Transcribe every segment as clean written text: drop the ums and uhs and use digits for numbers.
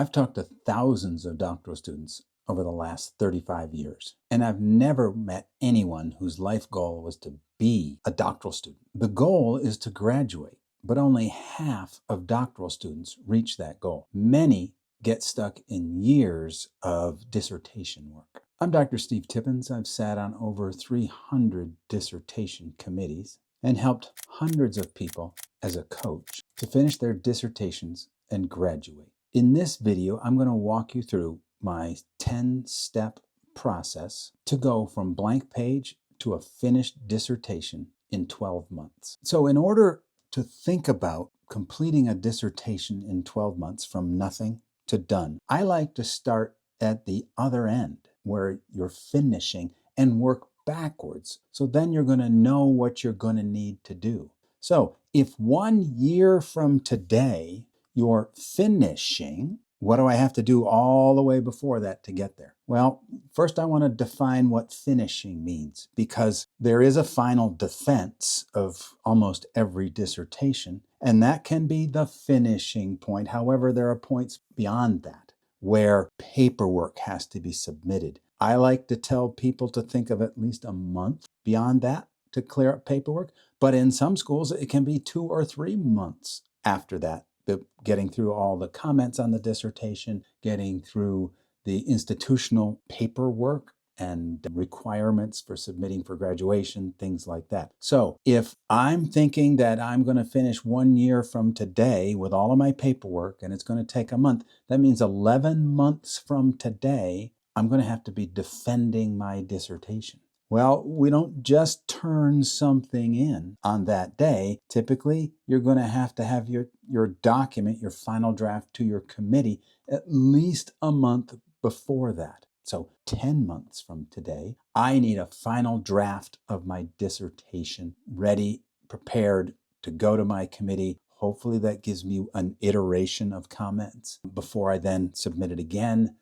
I've talked to thousands of doctoral students over the last 35 years, and I've never met anyone whose life goal was to be a doctoral student. The goal is to graduate, but only half of doctoral students reach that goal. Many get stuck in years of dissertation work. I'm Dr. Steve Tippins. I've sat on over 300 dissertation committees and helped hundreds of people as a coach to finish their dissertations and graduate. In this video, I'm going to walk you through my 10-step process to go from blank page to a finished dissertation in 12 months. So in order to think about completing a dissertation in 12 months from nothing to done, I like to start at the other end where you're finishing and work backwards. So then you're going to know what you're going to need to do. So if 1 year from today you're finishing, what do I have to do all the way before that to get there? Well, first I want to define what finishing means, because there is a final defense of almost every dissertation, and that can be the finishing point. However, there are points beyond that where paperwork has to be submitted. I like to tell people to think of at least a month beyond that to clear up paperwork, but in some schools it can be 2 or 3 months after that. Getting through all the comments on the dissertation, getting through the institutional paperwork and requirements for submitting for graduation, things like that. So if I'm thinking that I'm going to finish 1 year from today with all of my paperwork and it's going to take a month, that means 11 months from today, I'm going to have to be defending my dissertation. Well, we don't just turn something in on that day. Typically, you're going to have your document, your final draft to your committee at least a month before that. So 10 months from today, I need a final draft of my dissertation ready, prepared to go to my committee. Hopefully that gives me an iteration of comments before I then submit it again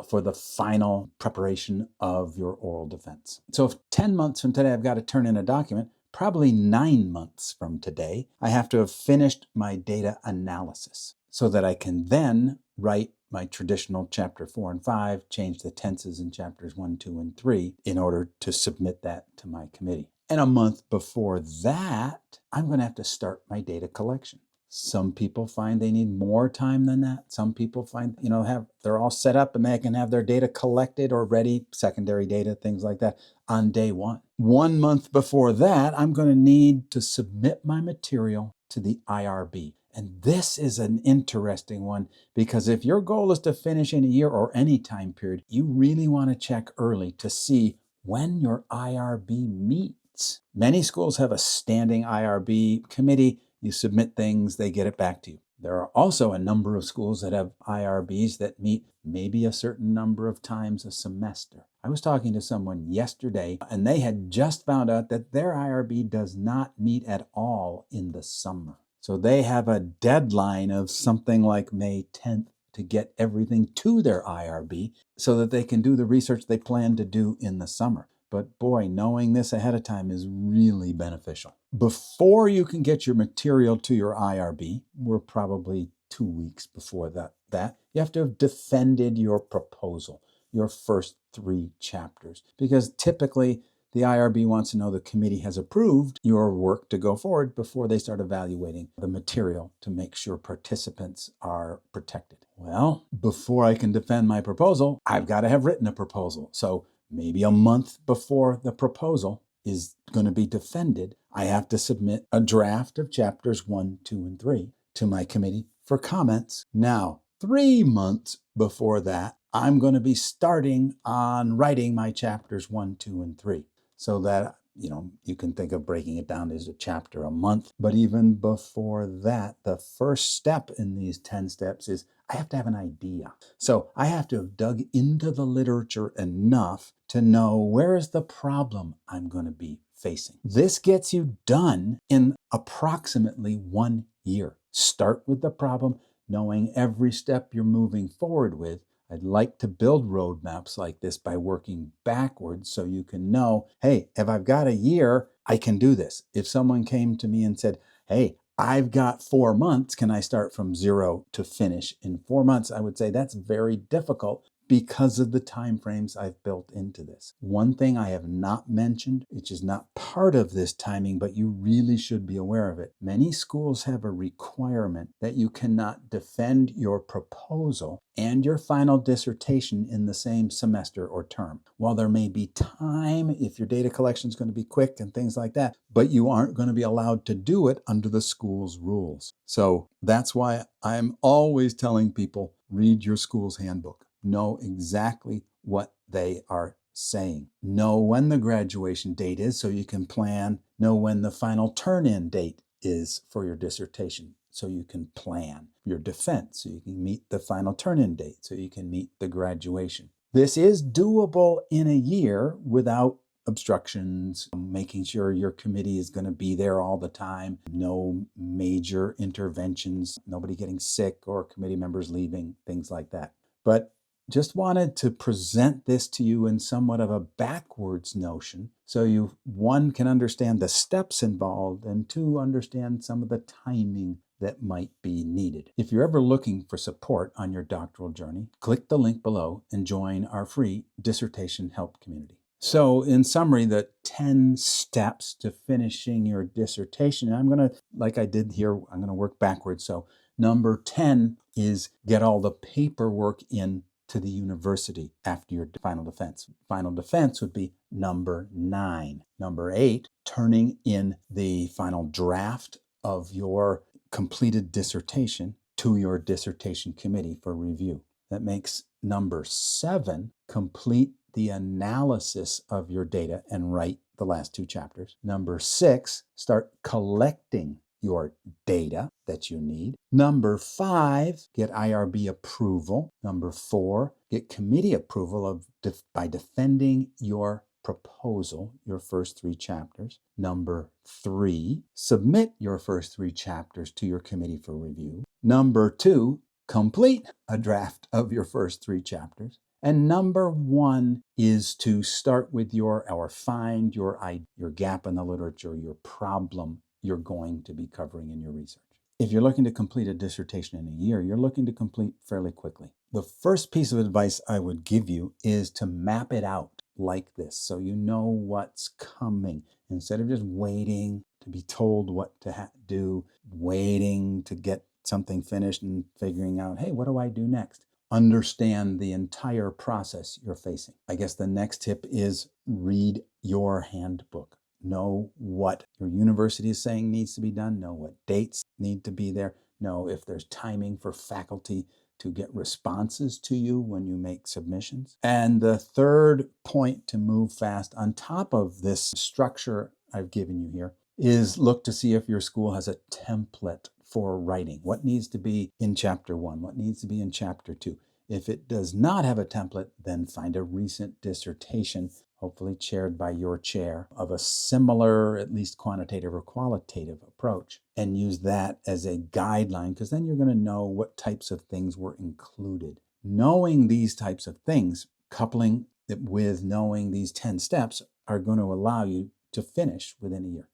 for the final preparation of your oral defense. So if 10 months from today I've got to turn in a document, probably 9 months from today, I have to have finished my data analysis so that I can then write my traditional chapter 4 and 5, change the tenses in chapters 1, 2, and 3 in order to submit that to my committee. And a month before that, I'm going to have to start my data collection. Some people find they need more time than that. Some people find, they're all set up and they can have their data collected or ready, secondary data, things like that, on day 1. 1 month before that, I'm going to need to submit my material to the IRB. And this is an interesting one, because if your goal is to finish in a year or any time period, you really want to check early to see when your IRB meets. Many schools have a standing IRB committee. You submit things, they get it back to you. There are also a number of schools that have IRBs that meet maybe a certain number of times a semester. I was talking to someone yesterday, and they had just found out that their IRB does not meet at all in the summer. So they have a deadline of something like May 10th to get everything to their IRB so that they can do the research they plan to do in the summer. But boy, knowing this ahead of time is really beneficial. Before you can get your material to your IRB, we're probably 2 weeks before that, you have to have defended your proposal, your first 3 chapters, because typically the IRB wants to know the committee has approved your work to go forward before they start evaluating the material to make sure participants are protected. Well, before I can defend my proposal, I've got to have written a proposal. So maybe a month before the proposal is going to be defended, I have to submit a draft of chapters 1, 2, and 3 to my committee for comments. Now, 3 months before that, I'm going to be starting on writing my chapters 1, 2, and 3. So that, you can think of breaking it down as a chapter a month. But even before that, the first step in these 10 steps is I have to have an idea. So I have to have dug into the literature enough to know where is the problem I'm going to be facing. This gets you done in approximately 1 year. Start with the problem, knowing every step you're moving forward with. I'd like to build roadmaps like this by working backwards so you can know, hey, if I've got a year, I can do this. If someone came to me and said, hey, I've got 4 months. Can I start from 0 to finish in 4 months? I would say that's very difficult because of the time frames I've built into this. One thing I have not mentioned, which is not part of this timing, but you really should be aware of it. Many schools have a requirement that you cannot defend your proposal and your final dissertation in the same semester or term. While there may be time if your data collection is going to be quick and things like that, but you aren't going to be allowed to do it under the school's rules. So that's why I'm always telling people, read your school's handbook. Know exactly what they are saying. Know when the graduation date is so you can plan. Know when the final turn-in date is for your dissertation so you can plan your defense, so you can meet the final turn-in date, so you can meet the graduation. This is doable in a year without obstructions, making sure your committee is going to be there all the time, no major interventions, nobody getting sick or committee members leaving, things like that. But just wanted to present this to you in somewhat of a backwards notion so you, one, can understand the steps involved, and two, understand some of the timing that might be needed. If you're ever looking for support on your doctoral journey, click the link below and join our free dissertation help community. So in summary, the 10 steps to finishing your dissertation, and I'm going to, like I did here, I'm going to work backwards. So number 10 is get all the paperwork in to the university after your final defense. Final defense would be number 9. Number 8, turning in the final draft of your completed dissertation to your dissertation committee for review. That makes number 7, complete the analysis of your data and write the last 2 chapters. Number 6, start collecting your data that you need. Number 5, get IRB approval. Number 4, get committee approval by defending your proposal, your first 3 chapters. Number 3, submit your first 3 chapters to your committee for review. Number 2, complete a draft of your first 3 chapters. And number 1 is to start with find your gap in the literature, your problem you're going to be covering in your research. If you're looking to complete a dissertation in a year, you're looking to complete fairly quickly. The first piece of advice I would give you is to map it out like this so you know what's coming. Instead of just waiting to be told what to do, waiting to get something finished and figuring out, hey, what do I do next? Understand the entire process you're facing. I guess the next tip is read your handbook. Know what your university is saying needs to be done. Know what dates need to be there. Know if there's timing for faculty to get responses to you when you make submissions. And the third point to move fast on top of this structure I've given you here is look to see if your school has a template for writing. What needs to be in chapter 1? What needs to be in chapter 2? If it does not have a template, then find a recent dissertation, hopefully chaired by your chair, of a similar, at least quantitative or qualitative approach, and use that as a guideline, because then you're going to know what types of things were included. Knowing these types of things, coupling it with knowing these 10 steps, are going to allow you to finish within a year.